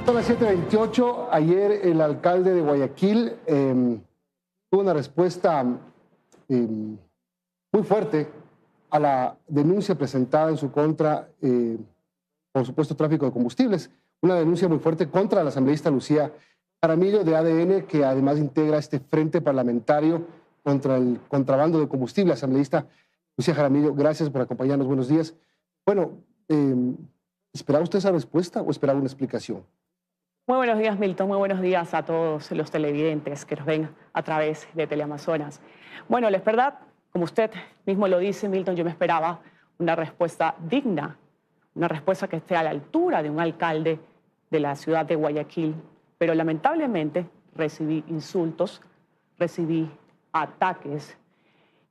Son las 7:28. Ayer el alcalde de Guayaquil tuvo una respuesta muy fuerte a la denuncia presentada en su contra por supuesto tráfico de combustibles. Una denuncia muy fuerte contra la asambleísta Lucía Jaramillo de ADN, que además integra este frente parlamentario contra el contrabando de combustible. Asambleísta Lucía Jaramillo, gracias por acompañarnos. Buenos días. Bueno, ¿esperaba usted esa respuesta o esperaba una explicación? Muy buenos días, Milton. Muy buenos días a todos los televidentes que nos ven a través de Teleamazonas. Bueno, la verdad, como usted mismo lo dice, Milton, yo me esperaba una respuesta digna, una respuesta que esté a la altura de un alcalde de la ciudad de Guayaquil. Pero lamentablemente recibí insultos, recibí ataques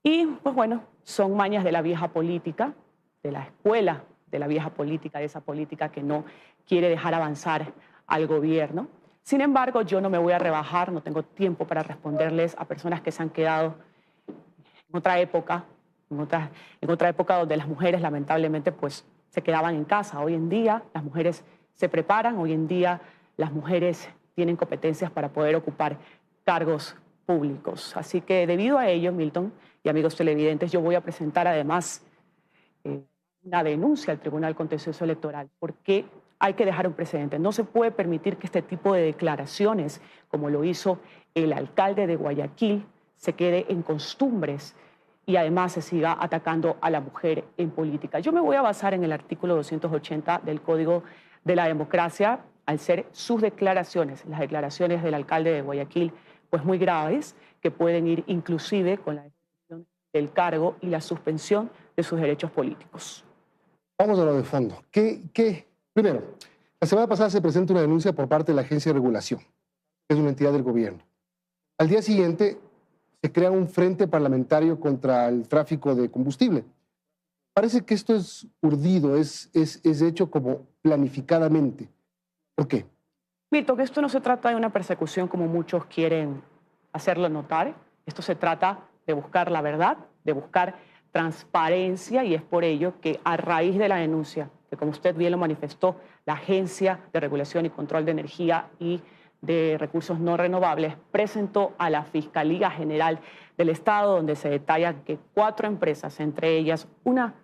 y, pues bueno, son mañas de la vieja política, de la escuela de la vieja política, de esa política que no quiere dejar avanzar al gobierno. Sin embargo, yo no me voy a rebajar, no tengo tiempo para responderles a personas que se han quedado en otra época, en otra época donde las mujeres lamentablemente pues se quedaban en casa. Hoy en día las mujeres se preparan, hoy en día las mujeres tienen competencias para poder ocupar cargos públicos. Así que debido a ello, Milton y amigos televidentes, yo voy a presentar además una denuncia al Tribunal Contencioso Electoral, porque hay que dejar un precedente. No se puede permitir que este tipo de declaraciones, como lo hizo el alcalde de Guayaquil, se quede en costumbres y además se siga atacando a la mujer en política. Yo me voy a basar en el artículo 280 del Código de la Democracia, al ser sus declaraciones, las declaraciones del alcalde de Guayaquil, pues muy graves, que pueden ir inclusive con la destitución del cargo y la suspensión de sus derechos políticos. Vamos a lo de fondo. Primero, la semana pasada se presenta una denuncia por parte de la Agencia de Regulación, que es una entidad del gobierno. Al día siguiente se crea un frente parlamentario contra el tráfico de combustible. Parece que esto es urdido, es hecho como planificadamente. ¿Por qué? Milton, que esto no se trata de una persecución como muchos quieren hacerlo notar. Esto se trata de buscar la verdad, de buscar transparencia, y es por ello que a raíz de la denuncia, que como usted bien lo manifestó, la Agencia de Regulación y Control de Energía y de Recursos No Renovables presentó a la Fiscalía General del Estado, donde se detalla que 4 empresas, entre ellas una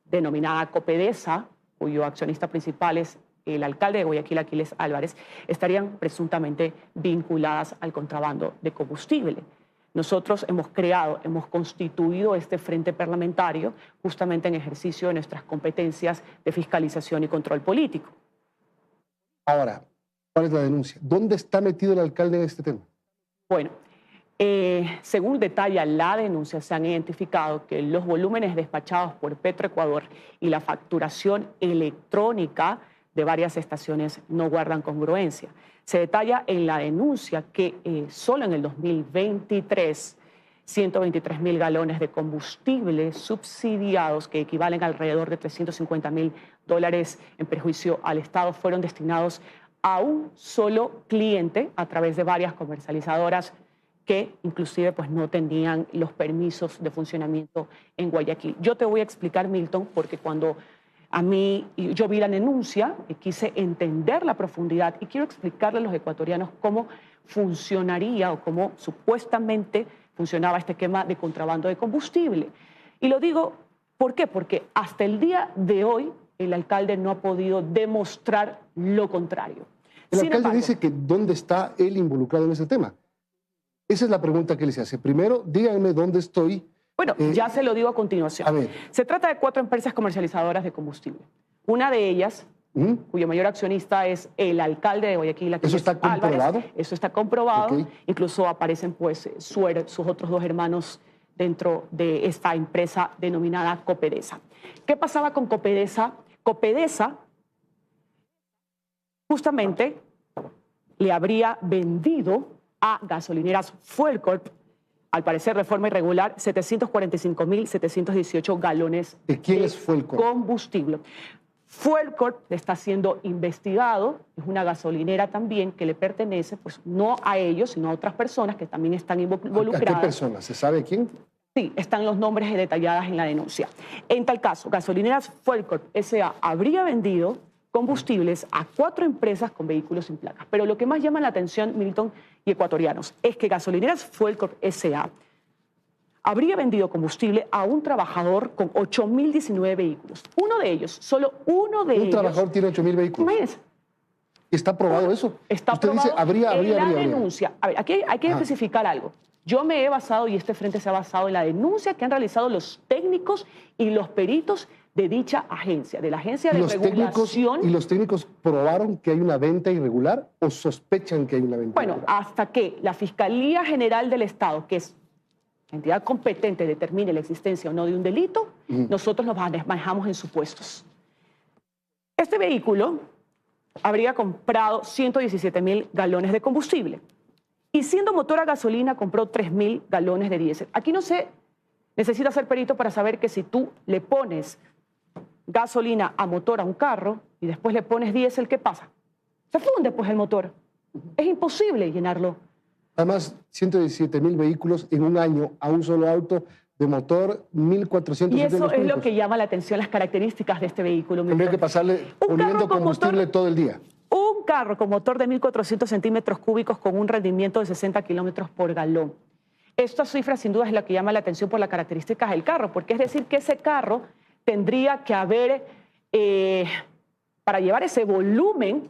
denominada Copedesa, cuyo accionista principal es el alcalde de Guayaquil, Aquiles Álvarez, estarían presuntamente vinculadas al contrabando de combustible. Nosotros hemos constituido este frente parlamentario justamente en ejercicio de nuestras competencias de fiscalización y control político. Ahora, ¿cuál es la denuncia? ¿Dónde está metido el alcalde en este tema? Bueno, según detalla la denuncia, se han identificado que los volúmenes despachados por Petroecuador y la facturación electrónica de varias estaciones no guardan congruencia. Se detalla en la denuncia que solo en el 2023, 123.000 galones de combustible subsidiados, que equivalen a alrededor de $350.000 en perjuicio al Estado, fueron destinados a un solo cliente a través de varias comercializadoras que inclusive pues no tenían los permisos de funcionamiento en Guayaquil. Yo te voy a explicar, Milton, porque cuando yo vi la denuncia y quise entender la profundidad y quiero explicarle a los ecuatorianos cómo funcionaría o cómo supuestamente funcionaba este esquema de contrabando de combustible. Y lo digo, ¿por qué? Porque hasta el día de hoy el alcalde no ha podido demostrar lo contrario. El alcalde dice que ¿dónde está él involucrado en ese tema? Esa es la pregunta que le se hace. Primero, díganme dónde estoy. Bueno, ya se lo digo a continuación. A ver. Se trata de 4 empresas comercializadoras de combustible. Una de ellas, cuyo mayor accionista es el alcalde de Guayaquil, ¿Eso está comprobado? Álvarez. Eso está comprobado. Okay. Incluso aparecen pues sus otros 2 hermanos dentro de esta empresa denominada Copedesa. ¿Qué pasaba con Copedesa? Copedesa justamente le habría vendido a gasolineras Fuelcorp, al parecer de forma irregular, 745.718 galones ¿De quién es Fuelcorp? Combustible. Fuelcorp está siendo investigado, es una gasolinera también que le pertenece, pues no a ellos, sino a otras personas que también están involucradas. ¿A qué personas? ¿Se sabe quién? Sí, están los nombres detallados en la denuncia. En tal caso, Gasolineras Fuelcorp S.A. habría vendido combustibles a 4 empresas con vehículos sin placas. Pero lo que más llama la atención, Milton y ecuatorianos, es que Gasolineras Fuelcorp S.A. habría vendido combustible a un trabajador con 8.019 vehículos. Uno de ellos, solo uno de ellos. Un trabajador tiene 8.000 vehículos. Imagínense. ¿Está probado eso? Está Usted probado dice, habría. denuncia. A ver, aquí hay que especificar algo. Yo me he basado, y este frente se ha basado en la denuncia que han realizado los técnicos y los peritos de dicha agencia, de la agencia de regulación. ¿Y los técnicos probaron que hay una venta irregular o sospechan que hay una venta irregular? Bueno, hasta que la Fiscalía General del Estado, que es la entidad competente, determine la existencia o no de un delito, nosotros nos manejamos en supuestos. Este vehículo habría comprado 117.000 galones de combustible y siendo motor a gasolina compró 3.000 galones de diésel. Aquí no se necesita ser perito para saber que si tú le pones gasolina a motor a un carro y después le pones diésel, ¿qué pasa? Se funde pues el motor. Es imposible llenarlo. Además, 117.000 vehículos en un año a un solo auto de motor, 1.400. Y eso es lo que llama la atención, las características de este vehículo. Tendría que pasarle poniendo combustible todo el día. Un carro con motor de 1.400 centímetros cúbicos con un rendimiento de 60 kilómetros por galón. Esta cifra sin duda es la que llama la atención por las características del carro, porque es decir que ese carro tendría que haber, para llevar ese volumen,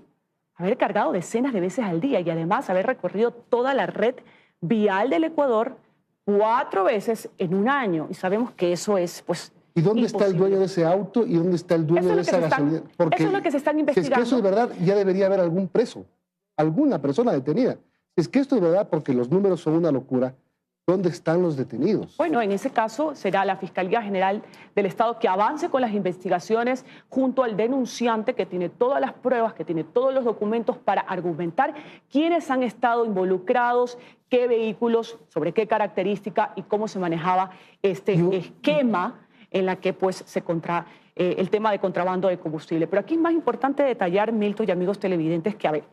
haber cargado decenas de veces al día y además haber recorrido toda la red vial del Ecuador 4 veces en un año. Y sabemos que eso es, pues, ¿y dónde imposible. está el dueño de ese auto y dónde está el dueño de esa gasolina? Porque eso es lo que se están investigando. Si es que eso es verdad, ya debería haber algún preso, alguna persona detenida. Si es que esto es verdad, porque los números son una locura, ¿dónde están los detenidos? Bueno, en ese caso será la Fiscalía General del Estado que avance con las investigaciones junto al denunciante que tiene todas las pruebas, que tiene todos los documentos para argumentar quiénes han estado involucrados, qué vehículos, sobre qué característica y cómo se manejaba este esquema en la que pues el tema de contrabando de combustible. Pero aquí es más importante detallar, Milton y amigos televidentes, que a ver,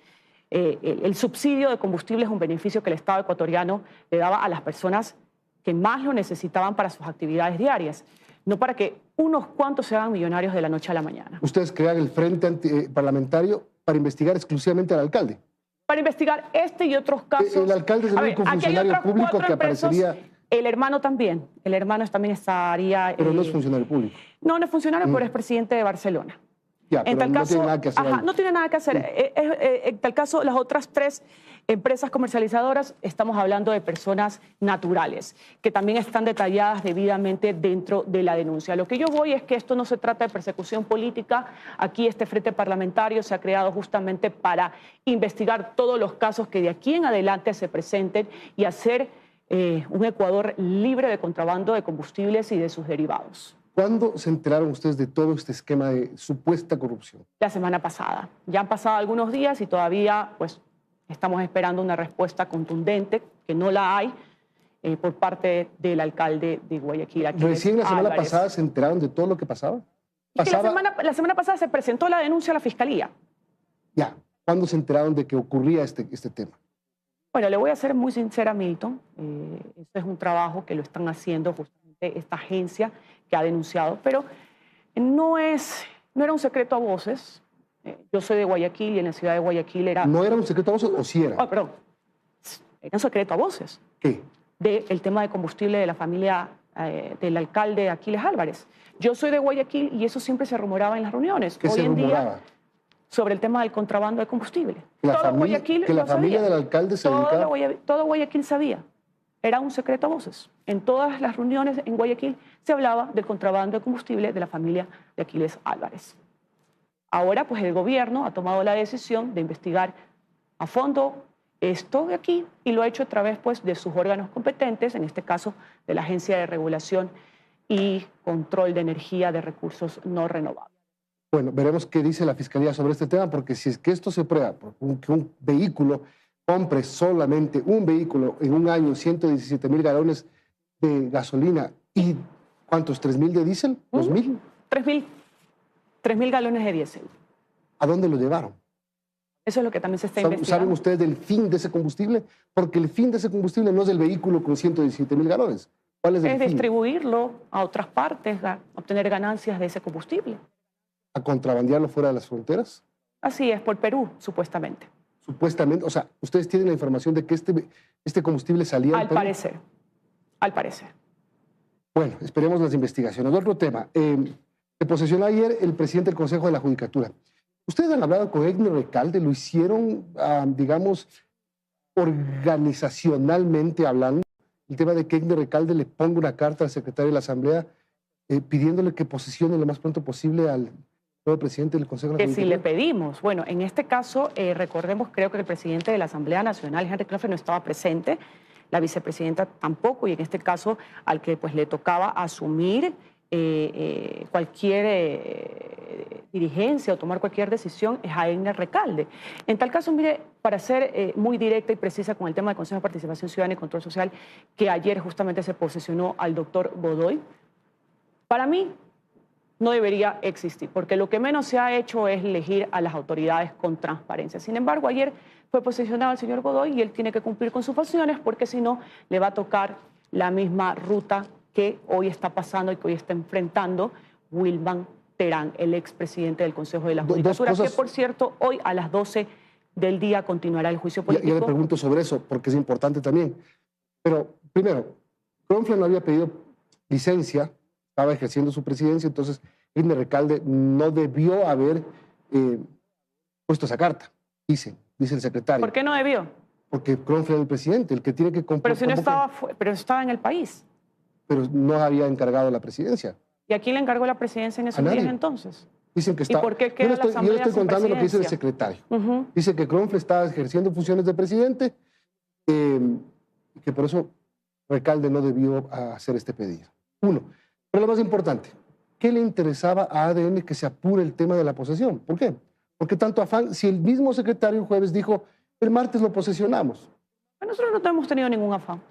el subsidio de combustible es un beneficio que el Estado ecuatoriano le daba a las personas que más lo necesitaban para sus actividades diarias, no para que unos cuantos se hagan millonarios de la noche a la mañana. Ustedes crean el Frente Parlamentario para investigar exclusivamente al alcalde. Para investigar este y otros casos. El alcalde es el único funcionario público que aparecería. El hermano también. El hermano también estaría. Pero no es funcionario público. No, no es funcionario, pero es presidente de Barcelona. Ya, pero en tal no caso, tiene nada que hacer. No tiene nada que hacer. En tal caso, las otras 3 empresas comercializadoras, estamos hablando de personas naturales, que también están detalladas debidamente dentro de la denuncia. Lo que yo voy es que esto no se trata de persecución política. Aquí este Frente Parlamentario se ha creado justamente para investigar todos los casos que de aquí en adelante se presenten y hacer un Ecuador libre de contrabando de combustibles y de sus derivados. ¿Cuándo se enteraron ustedes de todo este esquema de supuesta corrupción? La semana pasada. Ya han pasado algunos días y todavía pues, estamos esperando una respuesta contundente, que no la hay, por parte del alcalde de Guayaquil. ¿Recién la semana pasada se enteraron de todo lo que pasaba? Es que la semana pasada se presentó la denuncia a la Fiscalía. Ya. ¿Cuándo se enteraron de que ocurría este tema? Bueno, le voy a ser muy sincera, Milton. Este es un trabajo que lo están haciendo justamente esta agencia que ha denunciado, pero no era un secreto a voces. Yo soy de Guayaquil y en la ciudad de Guayaquil era... ¿No era un secreto a voces o sí era? Perdón. Era un secreto a voces. ¿Qué? Del tema de combustible de la familia del alcalde Aquiles Álvarez. Yo soy de Guayaquil y eso siempre se rumoraba en las reuniones. ¿Qué se rumoraba? Sobre el tema del contrabando de combustible. Que la familia del alcalde se dedicaba... Todo Guayaquil sabía. Era un secreto a voces. En todas las reuniones en Guayaquil se hablaba del contrabando de combustible de la familia de Aquiles Álvarez. Ahora, pues el gobierno ha tomado la decisión de investigar a fondo esto de aquí y lo ha hecho a través pues, de sus órganos competentes, en este caso de la Agencia de Regulación y Control de Energía de Recursos No Renovables. Bueno, veremos qué dice la Fiscalía sobre este tema, porque si es que esto se prueba, que un vehículo compre solamente un vehículo en un año 117.000 galones de gasolina y ¿cuántos? ¿3.000 de diésel? ¿2.000? 3.000 galones de diésel. ¿A dónde lo llevaron? Eso es lo que también se está investigando. ¿Saben ustedes del fin de ese combustible? Porque el fin de ese combustible no es el vehículo con 117.000 galones. ¿Cuál es el fin? Es distribuirlo a otras partes, obtener ganancias de ese combustible. a contrabandearlo fuera de las fronteras? Así es, por Perú, supuestamente. Supuestamente, o sea, ustedes tienen la información de que este combustible salía al Perú. Al parecer. Bueno, esperemos las investigaciones. Otro tema, se posesionó ayer el presidente del Consejo de la Judicatura. ¿Ustedes han hablado con Egner Recalde? ¿Lo hicieron, digamos, organizacionalmente hablando? El tema de que Egner Recalde le ponga una carta al secretario de la Asamblea pidiéndole que posesione lo más pronto posible al nuevo presidente del Consejo de la Judicatura. Que si le pedimos, bueno, en este caso, recordemos, creo que el presidente de la Asamblea Nacional, Henry Knopfler, no estaba presente, la vicepresidenta tampoco, y en este caso al que pues le tocaba asumir cualquier dirigencia o tomar cualquier decisión es a Egner Recalde. En tal caso, mire, para ser muy directa y precisa con el tema del Consejo de Participación Ciudadana y Control Social, que ayer justamente se posesionó al doctor Godoy, para mí no debería existir, porque lo que menos se ha hecho es elegir a las autoridades con transparencia. Sin embargo, ayer fue posesionado el señor Godoy y él tiene que cumplir con sus funciones porque si no le va a tocar la misma ruta que hoy está pasando y que hoy está enfrentando Wilman Terán, el expresidente del Consejo de la Judicatura, que por cierto hoy a las 12 del día continuará el juicio político. Ya le pregunto sobre eso porque es importante también. Pero primero, Knopfler no había pedido licencia, estaba ejerciendo su presidencia, entonces Egner Recalde no debió haber puesto esa carta, dice el secretario. ¿Por qué no debió? Porque Knopfler es el presidente, el que tiene que comprar. Pero si no estaba, pero estaba en el país. Pero no había encargado la presidencia. ¿Y a quién le encargó la presidencia en esos días entonces? Dicen que está. ¿Y por qué queda la Asamblea yo le estoy sin contando lo que dice el presidencia? secretario. Dice que Knopfler estaba ejerciendo funciones de presidente y que por eso Recalde no debió hacer este pedido. Uno. Pero lo más importante, ¿qué le interesaba a ADN que se apure el tema de la posesión? ¿Por qué? Porque tanto afán, si el mismo secretario el jueves dijo, el martes lo posesionamos. Nosotros no hemos tenido ningún afán,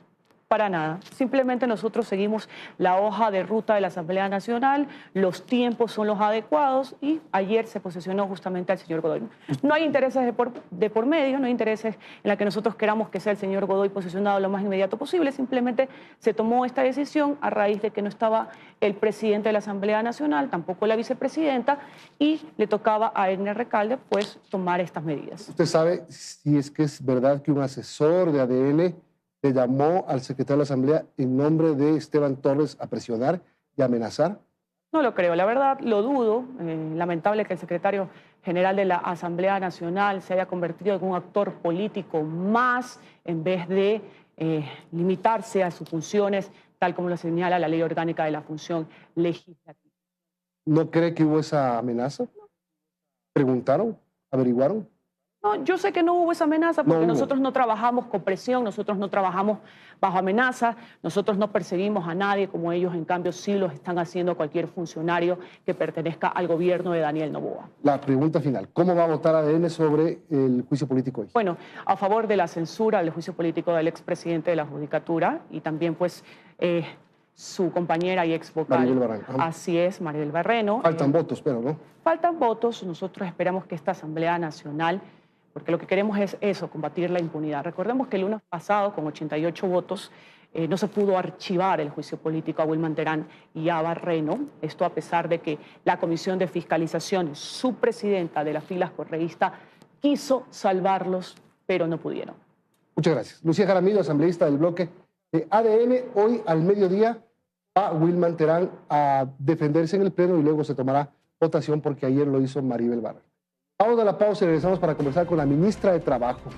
para nada. Simplemente nosotros seguimos la hoja de ruta de la Asamblea Nacional, los tiempos son los adecuados y ayer se posesionó justamente al señor Godoy. No hay intereses de por medio, no hay intereses en la que nosotros queramos que sea el señor Godoy posesionado lo más inmediato posible, simplemente se tomó esta decisión a raíz de que no estaba el presidente de la Asamblea Nacional, tampoco la vicepresidenta, y le tocaba a Egner Recalde pues tomar estas medidas. ¿Usted sabe si es que es verdad que un asesor de ADN le llamó al secretario de la Asamblea en nombre de Esteban Torres a presionar y amenazar? No lo creo, la verdad lo dudo. Lamentable que el secretario general de la Asamblea Nacional se haya convertido en un actor político más en vez de limitarse a sus funciones, tal como lo señala la Ley Orgánica de la Función Legislativa. ¿No cree que hubo esa amenaza? ¿Preguntaron? ¿Averiguaron? No, yo sé que no hubo esa amenaza porque nosotros no trabajamos con presión, nosotros no trabajamos bajo amenaza, nosotros no perseguimos a nadie como ellos, en cambio sí lo están haciendo a cualquier funcionario que pertenezca al gobierno de Daniel Noboa. La pregunta final, ¿cómo va a votar ADN sobre el juicio político hoy? Bueno, a favor de la censura del juicio político del expresidente de la Judicatura y también pues su compañera y ex vocal. Maribel Barreno. Así es, Maribel Barreno. Faltan votos, pero ¿no? Faltan votos, nosotros esperamos que esta Asamblea Nacional, porque lo que queremos es eso, combatir la impunidad. Recordemos que el lunes pasado, con 88 votos, no se pudo archivar el juicio político a Wilman Terán y a Barreno, esto a pesar de que la Comisión de Fiscalización, su presidenta de las filas correístas, quiso salvarlos, pero no pudieron. Muchas gracias. Lucía Jaramillo, asambleísta del bloque ADN, hoy al mediodía va Wilman Terán a defenderse en el Pleno y luego se tomará votación porque ayer lo hizo Maribel Barreno. Vamos a la pausa y regresamos para conversar con la ministra de Trabajo,